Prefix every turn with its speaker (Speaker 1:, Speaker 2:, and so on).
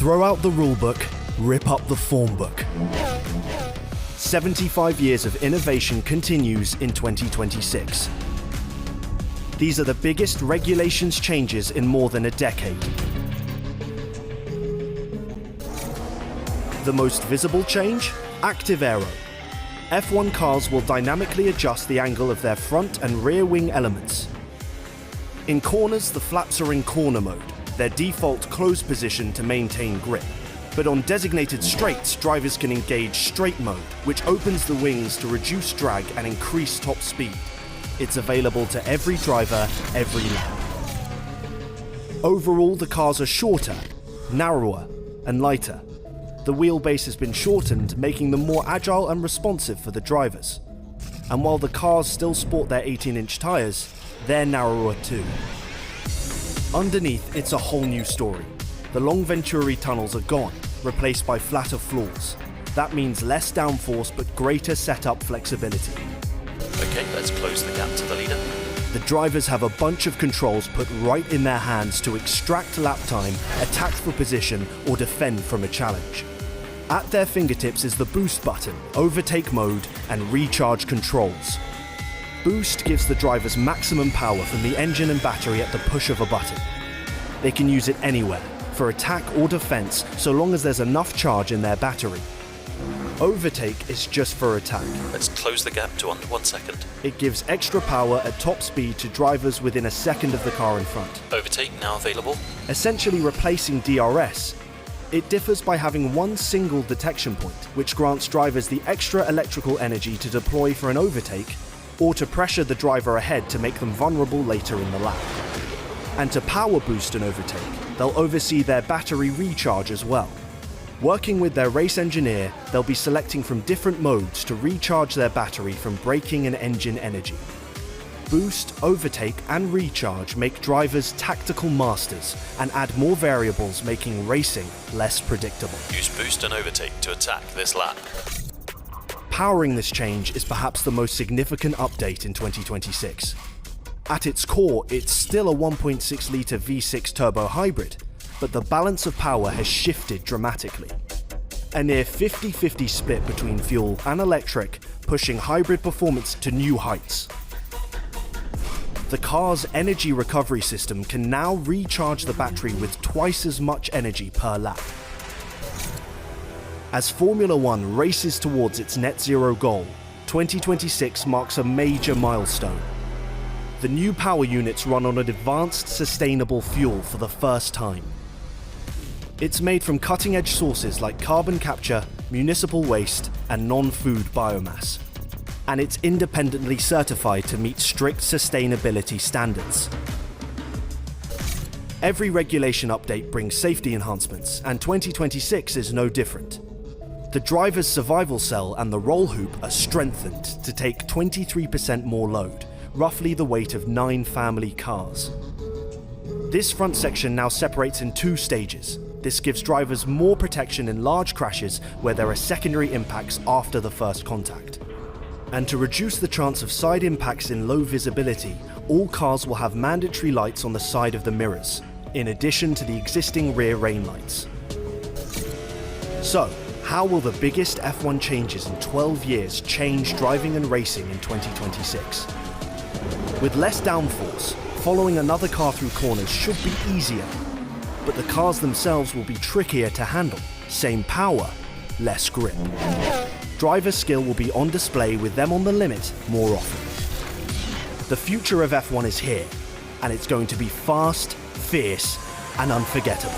Speaker 1: Throw out the rulebook, rip up the form book. 75 years of innovation continues in 2026. These are the biggest regulations changes in more than a decade. The most visible change? Active Aero. F1 cars will dynamically adjust the angle of their front and rear wing elements. In corners, the flaps are in corner mode, their default closed position to maintain grip. But on designated straights, drivers can engage straight mode, which opens the wings to reduce drag and increase top speed. It's available to every driver, every lap. Overall, the cars are shorter, narrower, and lighter. The wheelbase has been shortened, making them more agile and responsive for the drivers. And while the cars still sport their 18-inch tyres, they're narrower too. Underneath, it's a whole new story. The long Venturi tunnels are gone, replaced by flatter floors. That means less downforce but greater setup flexibility.
Speaker 2: Okay, let's close the gap to the leader.
Speaker 1: The drivers have a bunch of controls put right in their hands to extract lap time, attack for position, or defend from a challenge. At their fingertips is the boost button, overtake mode, and recharge controls. Boost gives the drivers maximum power from the engine and battery at the push of a button. They can use it anywhere, for attack or defense, so long as there's enough charge in their battery. Overtake is just for attack.
Speaker 2: Let's close the gap to under 1 second.
Speaker 1: It gives extra power at top speed to drivers within a second of the car in front.
Speaker 2: Overtake now available.
Speaker 1: Essentially replacing DRS. It differs by having one single detection point, which grants drivers the extra electrical energy to deploy for an overtake, or to pressure the driver ahead to make them vulnerable later in the lap. And to power boost an overtake, they'll oversee their battery recharge as well. Working with their race engineer, they'll be selecting from different modes to recharge their battery from braking and engine energy. Boost, overtake, and recharge make drivers tactical masters and add more variables, making racing less predictable.
Speaker 2: Use boost and overtake to attack this lap.
Speaker 1: Powering this change is perhaps the most significant update in 2026. At its core, it's still a 1.6-litre V6 turbo hybrid, but the balance of power has shifted dramatically. A near 50-50 split between fuel and electric, pushing hybrid performance to new heights. The car's energy recovery system can now recharge the battery with twice as much energy per lap. As Formula One races towards its net zero goal, 2026 marks a major milestone. The new power units run on an advanced, sustainable fuel for the first time. It's made from cutting-edge sources like carbon capture, municipal waste, and non-food biomass. And it's independently certified to meet strict sustainability standards. Every regulation update brings safety enhancements, and 2026 is no different. The driver's survival cell and the roll hoop are strengthened to take 23% more load, roughly the weight of 9 family cars. This front section now separates in 2 stages. This gives drivers more protection in large crashes where there are secondary impacts after the first contact. And to reduce the chance of side impacts in low visibility, all cars will have mandatory lights on the side of the mirrors, in addition to the existing rear rain lights. So, how will the biggest F1 changes in 12 years change driving and racing in 2026? With less downforce, following another car through corners should be easier, but the cars themselves will be trickier to handle. Same power, less grip. Driver skill will be on display with them on the limit more often. The future of F1 is here, and it's going to be fast, fierce, and unforgettable.